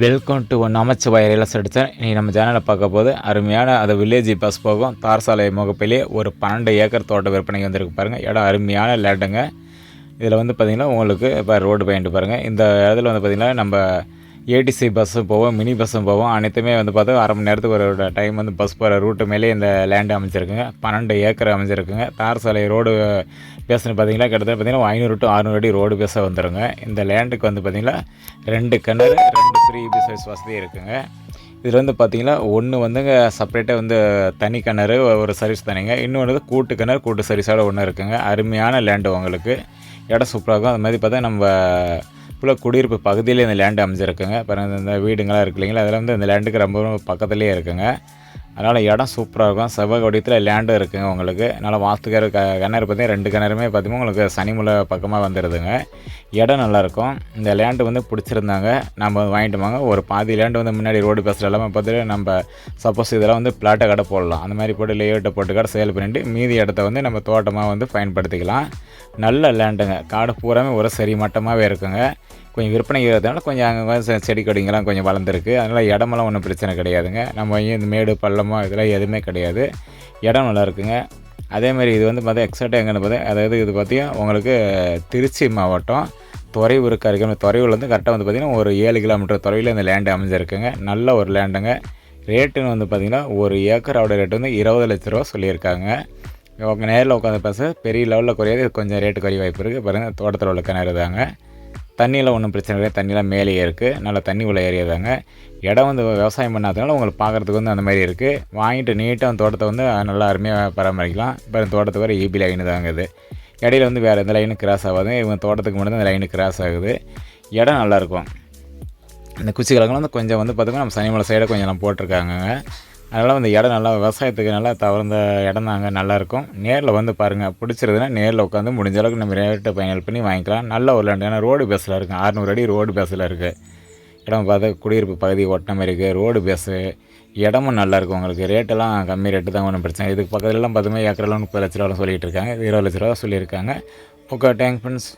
Welcome to Namachivaya real estate sir. இன்றைக்கி நம்ம சேனலில் பார்க்க போது அருமையான அது வில்லேஜ் பஸ் போகும் தார் சாலை முகப்பிலே ஒரு 12 ஏக்கர் தோட்ட விற்பனைக்கு வந்திருக்கு பாருங்கள். இடம் அருமையான லேண்டுங்க. இதில் வந்து பார்த்திங்கன்னா உங்களுக்கு இப்போ ரோடு பாயிண்ட் பாருங்கள். இந்த இடத்துல வந்து பார்த்திங்கன்னா நம்ம ஏடிசி பஸ்ஸும் போவோம், மினி பஸ்ஸும் போவோம். அனைத்துமே வந்து பார்த்தா அரை மணி நேரத்துக்கு ஒரு டைம் வந்து பஸ் போகிற ரூட்டு மேலே இந்த லேண்டு அமைச்சிருக்குங்க. 12 ஏக்கர் அமைச்சிருக்குங்க. தார் சாலை ரோடு பேசுன்னு பார்த்தீங்கன்னா கிட்டத்தட்ட பார்த்திங்கன்னா 500 to 600 அடி ரோடு பேச வந்துடுங்க. இந்த லேண்டுக்கு வந்து பார்த்திங்கன்னா 2 கிணறு 2 ஃப்ரீ பிசைஸ் வசதி இருக்குங்க. இதில் வந்து பார்த்திங்கன்னா ஒன்று வந்துங்க செப்பரேட்டாக வந்து தனி கிணறு ஒரு சர்வீஸ் தனிங்க, இன்னொன்று கூட்டு கிணறு கூட்டு சர்வீஸோட ஒன்று இருக்குங்க. அருமையான லேண்டு உங்களுக்கு. இடம் சூப்பராக இருக்கும். அது மாதிரி பார்த்தா நம்ம ஃபுல்லாக குடியிருப்பு பகுதியிலே இந்த லேண்டு அமைஞ்சிருக்குங்க. பாருங்கள் இந்த வீடுங்களாம் இருக்கு இல்லைங்களா, அதில் வந்து இந்த லேண்டுக்கு ரொம்ப பக்கத்துலேயே இருக்குங்க. அதனால் இடம் சூப்பராக இருக்கும். செவ்வாய் வடிவத்தில் லேண்டும் இருக்குங்க உங்களுக்கு. அதனால் வாஸ்துக்கார கிணறு பார்த்தீங்கன்னா 2 கிணறுமே பார்த்திங்கன்னா உங்களுக்கு சனிமூலை பக்கமாக வந்துடுதுங்க. இடம் நல்லாயிருக்கும். இந்த லேண்டு வந்து பிடிச்சிருந்தாங்க, நம்ம வாங்கிட்டு வாங்க. ஒரு பாதி லேண்டு வந்து முன்னாடி ரோடு பேசுகிற எல்லாமே பார்த்துட்டு நம்ம சப்போஸ் இதெல்லாம் வந்து பிளாட்டை கடை போடலாம். அந்த மாதிரி போட்டு லேஅவுட்டை போட்டு கடை சேல் பண்ணிவிட்டு மீதி இடத்த வந்து நம்ம தோட்டமாக வந்து பயன்படுத்திக்கலாம். நல்ல லேண்டுங்க. காடு பூராமே ஒரு சரி மட்டமாகவே இருக்குங்க. கொஞ்சம் விற்பனை இருக்கிறதுனால கொஞ்சம் அங்கே செடி கொடிங்கெல்லாம் கொஞ்சம் வளர்ந்துருக்கு. அதனால் இடமெல்லாம் ஒன்றும் பிரச்சனை கிடையாதுங்க. நம்ம இந்த மேடு பள்ளமோ இதெல்லாம் எதுவுமே கிடையாது. இடம் நல்லா இருக்குங்க. அதேமாதிரி இது வந்து பார்த்தா எக்ஸாக்டாக எங்கன்னு பார்த்தா, அதாவது இது பார்த்திங்கன்னா உங்களுக்கு திருச்சி மாவட்டம் துறையூருக்கு அருகே. துறையூர்லேருந்து கரெக்டாக வந்து பார்த்திங்கன்னா ஒரு 7 கிலோமீட்டர் தொலைவில் இந்த லேண்டு அமைஞ்சிருக்குங்க. நல்ல ஒரு லேண்டுங்க. ரேட்டுன்னு வந்து பார்த்திங்கன்னா ஒரு ஏக்கரோட ரேட்டு வந்து 20 லட்ச ரூபா சொல்லியிருக்காங்க. உங்கள் நேரில் உட்காந்து பேச பெரிய லெவலில் குறையாது, கொஞ்சம் ரேட்டு குறைய வாய்ப்பு இருக்குது. பாருங்கள் தோட்டத்தில் உள்ள கிணறு தாங்க. தண்ணியில் ஒன்றும் பிரச்சனை கிடையாது. தண்ணியெலாம் மேலேயே இருக்குது. நல்லா தண்ணி உள்ள ஏரியா தாங்க. இடம் வந்து விவசாயம் பண்ணாததுனால உங்களுக்கு பார்க்குறதுக்கு வந்து அந்த மாதிரி இருக்குது. வாங்கிட்டு நீட்டாக அந்த தோட்டத்தை வந்து நல்லா அருமையாக பராமரிக்கலாம். இப்போ தோட்டத்துக்கு வர ஈபி லைனு தாங்க இது. இடையில வந்து வேறு எந்த லைனும் கிராஸ் ஆகாது. இவங்க தோட்டத்துக்கு மட்டும் தான் இந்த லைனு கிராஸ் ஆகுது. இடம் நல்லாயிருக்கும். இந்த குச்சிக்கிழங்குலாம் வந்து கொஞ்சம் வந்து பார்த்திங்கன்னா நம்ம சனிமலை சைடை கொஞ்சம் நம்ம போட்டிருக்காங்கங்க. அதனால் வந்து இடம் நல்லா விவசாயத்துக்கு நல்லா தகுந்த இடம் தாங்க, நல்லாயிருக்கும். நேரில் வந்து பாருங்கள். பிடிச்சிருதுன்னா நேரில் உட்காந்து முடிஞ்ச அளவுக்கு நம்ம ரேட்டை ஃபைனல் பண்ணி வாங்கிக்கலாம். நல்ல ஒரு லேண்டு. ஏன்னா ரோடு பேஸில் இருக்குது. 600 அடி ரோடு பேஸில் இருக்குது. இடம் பார்த்தா குடியிருப்பு பகுதி ஒட்டின மாதிரி இருக்குது. ரோடு பேஸு இடமும் நல்லாயிருக்கும் உங்களுக்கு. ரேட்டெல்லாம் கம்மி ரேட்டு தான், ஒன்றும் பிரச்சனை. இதுக்கு பக்கத்துலலாம் 10 ஏக்கரெல்லாம் 30 லட்ச ரூபா சொல்லிகிட்டு இருக்காங்க. 20 லட்ச ரூபா சொல்லியிருக்காங்க. Okay, thanks friends.